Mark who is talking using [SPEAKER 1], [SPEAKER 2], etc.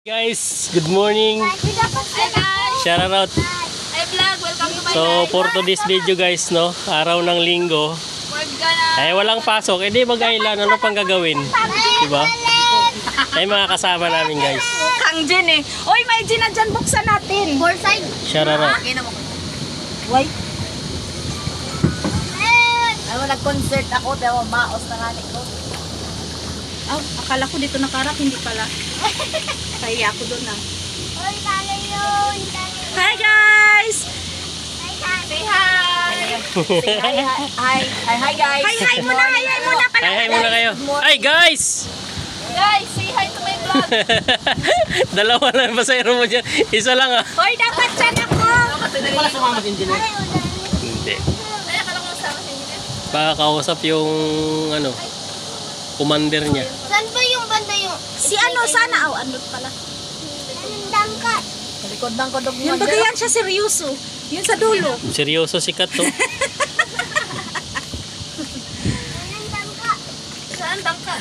[SPEAKER 1] Guys, good morning.
[SPEAKER 2] Hi guys!
[SPEAKER 1] Shout out.
[SPEAKER 2] Hi vlog! Welcome to my
[SPEAKER 1] So
[SPEAKER 2] life!
[SPEAKER 1] for today's video guys, no, araw ng linggo.
[SPEAKER 2] We're gonna...
[SPEAKER 1] Ay walang pasok, edi mag-ailan, ano pang gagawin? Diba? Ay mga kasama namin guys.
[SPEAKER 2] Kang Jin eh. Uy, may Jin na dyan. Buksan natin. Four side.
[SPEAKER 1] Shout out.
[SPEAKER 2] Why? Ay, nag-concert ako. Pero maos na nga ko. Oh, akala ko dito nakarap. Hindi pala. Kaya ako doon ah. Hi guys! Say hi! Say hi! Hi guys! Hi muna! Hi muna pala!
[SPEAKER 1] Hi muna kayo. Hi guys!
[SPEAKER 2] Guys, say hi to my vlog!
[SPEAKER 1] Dalawa lang pasayro mo dyan. Isa lang ah.
[SPEAKER 2] Hoy, dapat dyan ako!
[SPEAKER 3] Hindi pala sumama si engineer.
[SPEAKER 1] Hindi.
[SPEAKER 2] Ay, akala ko nasama sa inyo.
[SPEAKER 1] Baka kausap yung ano, commander niya.
[SPEAKER 4] Saan ba yung banda yung...
[SPEAKER 2] Si ano, sana? Oh, ano pala?
[SPEAKER 4] Anong dangkat?
[SPEAKER 2] Sa likod ng kodog mo. Yung bagayan siya seryoso. Yun sa dulo.
[SPEAKER 1] Seryoso si Kat to.
[SPEAKER 4] Anong dangkat?
[SPEAKER 2] Saan bangka?